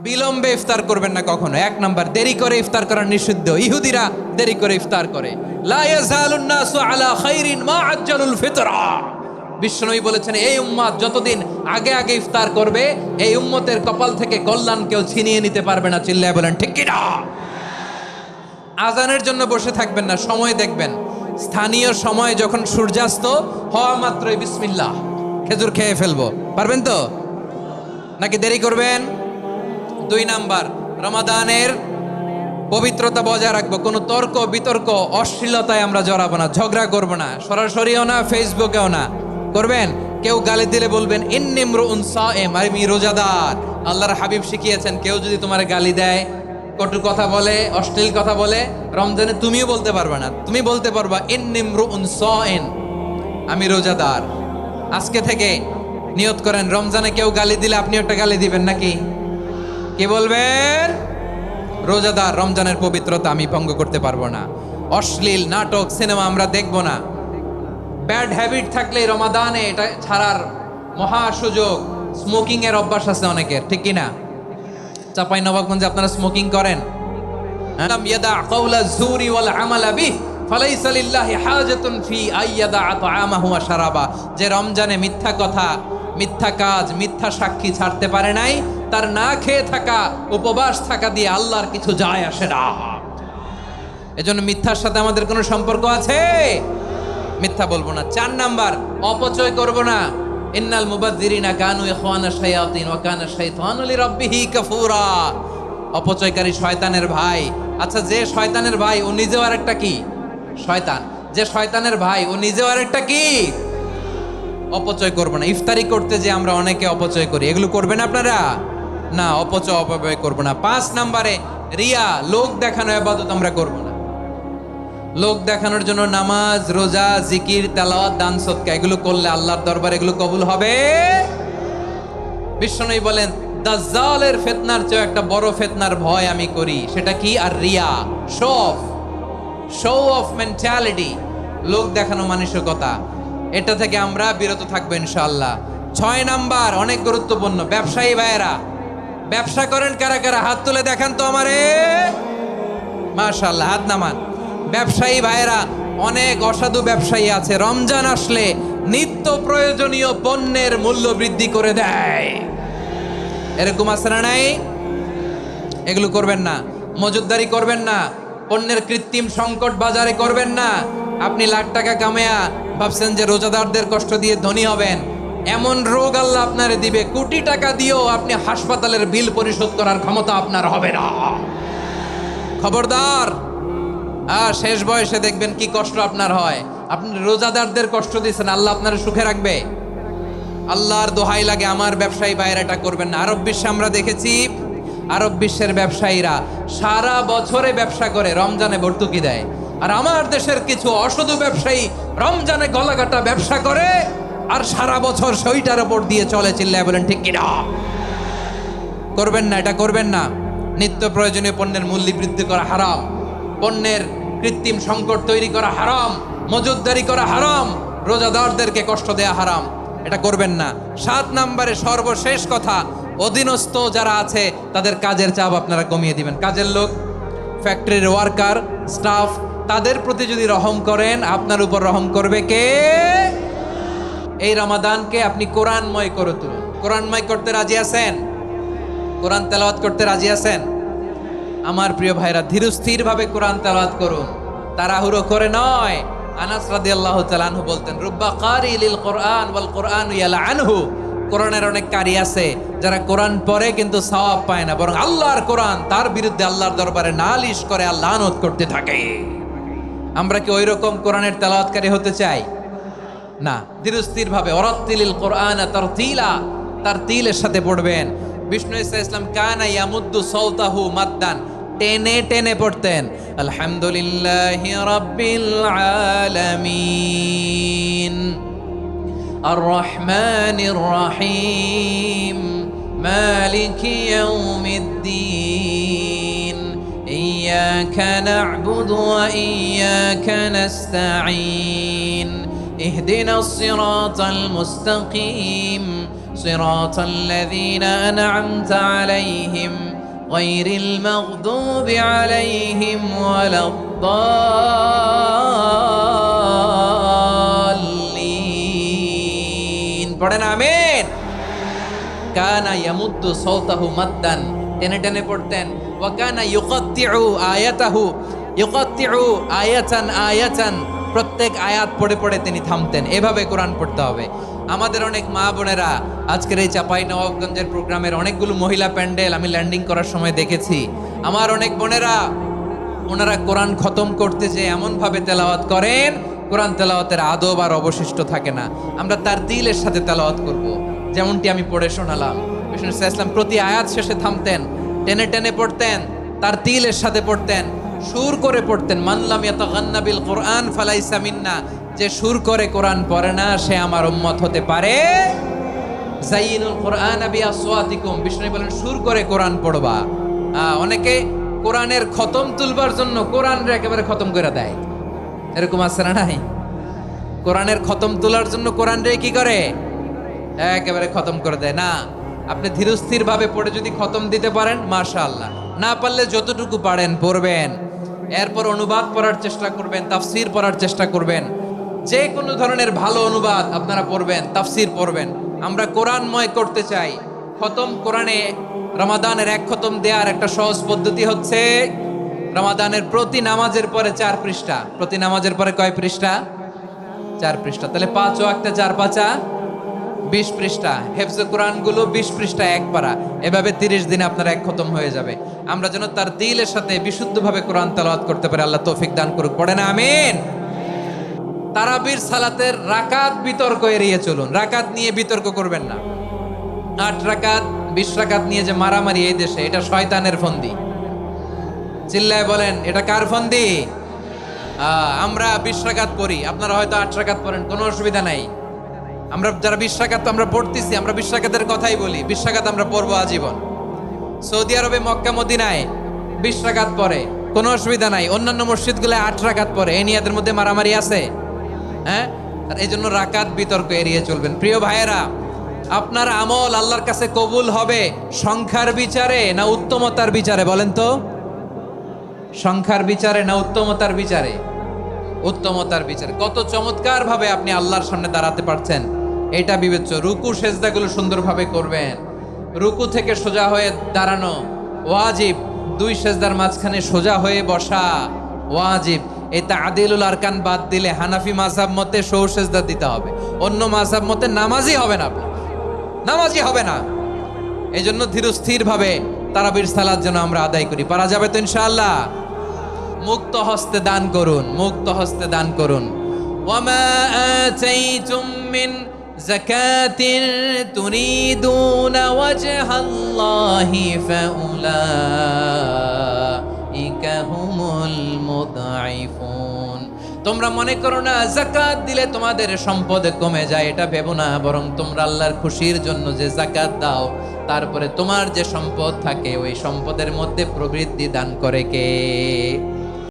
বিলম্বে ইফতার করবেন না কখনো। এক নাম্বার, দেরি করে ইফতার করা নিষিদ্ধ। ইহুদিরা দেরি করে ইফতার করে। লা ইয়াজালুন নাসু আলা খাইরিন মা আজ্জালুল ফিতরা। বিশ্বনবী বলেছেন, এই উম্মত যতদিন আগে আগে ইফতার করবে, এই উম্মতের কপাল থেকে কল্যাণ কেউ ছিনিয়ে নিতে পারবে না। চিল্লায় বলেন ঠিক কি না? আজানের জন্য বসে থাকবেন না, সময় দেখবেন। স্থানীয় সময় যখন সূর্যাস্ত হওয়া মাত্রই বিসমিল্লাহ, খেজুর খেয়ে ফেলবো। পারবেন তো নাকি দেরি করবেন? দুই নাম্বার, রমাদানের পবিত্রতা বজায় রাখবো। কোনো তর্ক বিতর্ক অশ্লীলতায় আমরা জড়াবো না, ঝগড়া করবো না, সরাসরিও না, ফেসবুকেও না। করবেন কেউ গালি দিলে বলবেন ইন্নিমরুউন সায়েম, আমি রোজাদার। আল্লাহর হাবিব শিখিয়েছেন, কেউ যদি তোমার গালি দেয়, কটু কথা বলে, অশ্লীল কথা বলে, রমজানে তুমিও বলতে পারবে না। তুমি বলতে পারবা ইন্নিমরুউন সায়েম, আমি রোজাদার। আজকে থেকে নিয়ত করেন, রমজানে কেউ গালি দিলে আপনি একটা গালি দিবেন নাকি? কি বলবেন? রোজাদার, রমজানের পবিত্রতা আমি ভঙ্গ করতে পারবো না। অশ্লীল নাটক সিনেমা আমরা দেখবো না। ব্যাড হ্যাবিট থাকলে রমাদানে এটা ছাড়ার মহা সুযোগ। স্মোকিং এর অভ্যাস আছে অনেকের, ঠিক কিনা? চাপাই নবাবগঞ্জে আপনারা স্মোকিং করেন? আলাম ইয়াদা কাওলা যুরি ওয়াল আমালা বিহি ফালাইসা লিল্লাহি হাজাতুন ফি আইয়াদা তাআমাহু ওয়া শারাবা। যে রমজানে মিথ্যা কথা, মিথ্যা কাজ, মিথ্যা সাক্ষী ছাড়তে পারে নাই, তার না খেয়ে থাকা, উপবাস থাকা দিয়ে আল্লাহর কিছু যায় আসে না। এজন্য মিথ্যার সাথে আমাদের কোনো সম্পর্ক আছে? মিথ্যা বলবো না। 4 নাম্বার, অপচয় করব না। ইন্নাল মুবাযযিরিনা কানু ইখওয়ানা শায়াতিন ওয়া কানা শাইতানু লিরাব্বিহি কাফুরা। অপচয়কারী শয়তানের ভাই। আচ্ছা, যে শয়তানের ভাই ও নিজেও আরেকটা কি? শয়তান। যে শয়তানের ভাই ও নিজেও আরেকটা কি? অপচয় করবো না। ইফতারি করতে যে আমরা অনেকে অপচয় করি, এগুলো করবেন আপনারা না। অপব্যয় করবো না। 5 নাম্বারে, রিয়া, লোক দেখানো ইবাদত আমরা করবো না। লোক দেখানোর জন্য নামাজ, রোজা, জিকির, তেলাওয়াত, দান, সদকা এগুলো করলে আল্লাহর দরবারে এগুলো কবুল হবে। বিশ্বনবী বলেন, দাজ্জালের ফিতনার চেয়ে একটা বড় ফিতনার ভয় আমি করি। সেটা কি? আর রিয়া, শো অফ মেন্টালিটি, লোক দেখানো মানসিকতা। এটা থেকে আমরা বিরত থাকবো ইনশাআল্লাহ। 6 নাম্বার, অনেক গুরুত্বপূর্ণ। ব্যবসায়ী ভাইয়েরা, ব্যবসা করেন কারা কারা? হাত তুলে দেখান তো আমারে। মাশাআল্লাহ, হাত নামান। ব্যবসায়ী ভাইয়েরা, অনেক অসাধু ব্যবসায়ী আছে, রমজান আসলে নিত্য প্রয়োজনীয় পণ্যের মূল্য বৃদ্ধি করে দেয়। এরকম আছে না নাই? এগুলো করবেন না। মজুদদারি করবেন না। পণ্যের কৃত্রিম সংকট বাজারে করবেন না। আপনি লাখ টাকা কামায়া ভাবছেন যে রোজাদারদের কষ্ট দিয়ে ধনী হবেন। এমন রোগ আল্লাহ আপনারে দিবে, কোটি টাকা দিয়েও আপনি হাসপাতালের বিল পরিশোধ করার ক্ষমতা আপনার হবে না। খবরদার। শেষ বয়সে দেখবেন কি কষ্ট আপনার হয়। আপনি রোজাদারদের কষ্ট দিচ্ছেন, আল্লাহ আপনার সুখে রাখবে? আল্লাহর দোহাই লাগে, আমার ব্যবসায়ী ভাইয়েরা এটা করবেন না। আরব বিশ্বে আমরা দেখেছি, আরব বিশ্বের ব্যবসায়ীরা সারা বছরে ব্যবসা করে, রমজানে ভর্তুকি দেয়। আর আমার দেশের কিছু অসাধু ব্যবসায়ী রমজানে গলাকাটা ব্যবসা করে আর সারা বছর সইটার উপর দিয়ে চলে। চিল্লায় বলেন ঠিক কিনা? করবেন না, এটা করবেন না। নিত্য প্রয়োজনীয় পণ্যের মূল্য বৃদ্ধি করা হারাম, পণ্যের কৃত্রিম সংকট তৈরি করা হারাম, মজুদদারি করা হারাম, রোজাদারদেরকে কষ্ট দেয়া হারাম। এটা করবেন না। 7 নাম্বারে সর্বশেষ কথা, অধীনস্থ যারা আছে তাদের কাজের চাপ আপনারা কমিয়ে দিবেন। কাজের লোক, ফ্যাক্টরির ওয়ার্কার, স্টাফ, তাদের প্রতি যদি রহম করেন, আপনার উপর রহম করবে কে? এই রমাদানকে আপনি কোরআনময় করে তুলুন। কোরআনময় করতে রাজি আছেন? কোরআন তেলাওয়াত করতে রাজি আছেন? আমার প্রিয় ভাইরা, ধীরস্থির ভাবে কোরআন তেলাওয়াত করুন, তাড়াহুড়ো করে নয়। আনাস রাদিয়াল্লাহু তাআলা আনহু বলতেন, রুব্বা কারি লিল কোরআন ওয়াল কোরআনু ইয়ালআনহু। কোরআনের অনেক কারি আছে যারা কোরআন পড়ে কিন্তু সওয়াব পায় না, বরং আল্লাহর কোরআন তার বিরুদ্ধে আল্লাহর দরবারে নালিশ করে আর লানত করতে থাকে। আমরা কি ওই রকম কোরআনের তেলাওয়াতকারী হতে চাই? না। ধীরস্থির ভাবে, ওয়ারাত্তিলিল কোরআনা তারতিলা, তারতিলের সাথে পড়বেন। বিষ্ণু ইসা ইসলাম কানা ইয়ামুদ্দু সাওতাহু মাদ্দান, টেনে টেনে পড়তেন। আলহামদুলিল্লাহি রাব্বিল আলামিন আর রহমানির রহিম মালিকি ইয়াউমিদ্দিন ইয়্যাকা না'বুদু ওয়া ইয়্যাকা নাস্তাঈন ইহদিনাস সিরাতাল মুস্তাকিম صراط الذين أنعمت عليهم গায়রিল মাগদুবি আলাইহিম ওয়ালাদ-দাল্লিন। পড়েন আমিন। কানা ইয়ামুদ্দু সাওতাহু মাদ্দান, টেনে টেনে পড়তেন। ওয়া কানা ইউকাত্তিউ আয়াতাহু, ইউকাত্তিউ আয়াতান আয়াতান, প্রত্যেক আয়াত পড়ে পড়ে তিনি থামতেন। এভাবে কোরআন পড়তে হবে। আমাদের অনেক মা বোনেরা আজকের এই চাঁপাইনবাবগঞ্জের প্রোগ্রামের অনেকগুলো মহিলা প্যান্ডেল আমি ল্যান্ডিং করার সময় দেখেছি। আমার অনেক বোনেরা, ওনারা কোরআন খতম করতে যে এমনভাবে তেলাওয়াত করেন, কোরআন তেলাওয়াতের আদব আর অবশিষ্ট থাকে না। আমরা তার দিলের সাথে তেলাওয়াত করব, যেমনটি আমি পড়ে শোনালাম। বিষ্ণু ইসলাম প্রতি আয়াত শেষে থামতেন, টেনে টেনে পড়তেন, তার তিলের সাথে পড়তেন, সুর করে পড়তেন। মানলাম ইয়াতাগান্না বিল কোরআন ফালাইসা মিন্না, যে সুর করে কোরআন পড়ে না সে আমার উম্মত হতে পারে। যাইনুল কোরআন বিআসওয়াতিকুম, বিষ্ণু বলেন সুর করে কোরআন পড়বা। অনেকে কোরআনের খতম তুলবার জন্য কোরআনরে একেবারে খতম করে দেয়, এরকম আছে না নাই? কোরআনের খতম তোলার জন্য কোরআনরে কি করে? একেবারে খতম করে দেয় না। আপনি ধীরস্থির ভাবে পড়ে যদি খতম দিতে পারেন মাশাআল্লাহ, না পারলে যতটুকু পারেন পড়বেন। এরপর অনুবাদ পড়ার চেষ্টা করবেন, তাফসির পড়ার চেষ্টা করবেন। যে কোনো ধরনের ভালো অনুবাদ আপনারা পড়বেন, তাফসির পড়বেন। আমরা কোরআনময় করতে চাই। খতম কোরআনে রমাদানের এক খতম দেওয়ার একটা সহজ পদ্ধতি হচ্ছে রমাদানের প্রতি নামাজের পরে 4 পৃষ্ঠা। প্রতি নামাজের পরে কয় পৃষ্ঠা? 4 পৃষ্ঠা। তাহলে 5 ওয়াক্তে 4 পাঁচা 20 পৃষ্ঠা। হেফজে কোরআনগুলো 20 পৃষ্ঠা এক পারা। এভাবে 30 দিনে আপনার এক খতম হয়ে যাবে। আমরা যেন তার দিলের সাথে বিশুদ্ধভাবে কোরআন তেলাওয়াত করতে পারি। আল্লাহ তৌফিক দান করুক। পড়ে না আমিন। তারাবির সালাতের রাকাত বিতর্ক এড়িয়ে চলুন। রাকাত নিয়ে বিতর্ক করবেন না। 8 রাকাত 20 রাকাত নিয়ে যে মারামারি এই দেশে, এটা শয়তানের ফন্দি। চিল্লায় বলেন এটা কার ফন্দি? আমরা 20 রাকাত পড়ি, আপনারা হয়তো 8 রাকাত পড়েন, কোনো অসুবিধা নাই। আমরা যারা 20 রাকাত আমরা পড়তেছি, আমরা 20 রাকাতের কথাই বলি। 20 রাকাত আমরা পড়বো আজীবন। সৌদি আরবে মক্কা মদিনায় 20 রাকাত পড়ে, কোনো অসুবিধা নাই। অন্যান্য মসজিদগুলোয় 8 রাকাত পড়ে। এই নিয়াদের মধ্যে মারামারি আছে? হ্যাঁ। আর এই জন্য রাকাত বিতর্ক এড়িয়ে চলবেন। প্রিয় ভাইয়েরা, আপনার আমল আল্লাহর কাছে কবুল হবে সংখ্যার বিচারে না উত্তমতার বিচারে? বলেন তো, সংখ্যার বিচারে না উত্তমতার বিচারে? উত্তমতার বিচারে। কত চমৎকার ভাবে আপনি আল্লাহর সামনে দাঁড়াতে পারছেন এটা বিবেচ্য। রুকু সেজদাগুলো সুন্দরভাবে করবেন। রুকু থেকে সোজা হয়ে দাঁড়ানো ওয়াজিব। 2 সেজদার মাঝখানে সোজা হয়ে বসা ওয়াজিব। এই তা'দিলুল আরকান বাদ দিলে হানাফি মাযহাব মতে সৌ সেজদা দিতে হবে। অন্য মাযহাব মতে নামাজই হবে না, আপনি নামাজই হবে না। এই জন্য ধীরস্থির ভাবে তারাবির সালাত যেন আমরা আদায় করি। পারা যাবে তো ইনশাআল্লাহ? মুক্ত হস্তে দান করুন, মুক্ত হস্তে দান করুন। ওয়ামা আতাইতুম মিন যাকাতিন তুরিদুনা ওয়াজহাল্লাহি ফাউলাইকা হুমুল মুদঈফুন। তোমরা মনে করো না যাকাত দিলে তোমাদের সম্পদ কমে যায়, এটা ভেবো না। বরং তোমরা আল্লাহর খুশির জন্য যে যাকাত দাও, তারপরে তোমার যে সম্পদ থাকে ওই সম্পদের মধ্যে প্রবৃদ্ধি দান করে কে?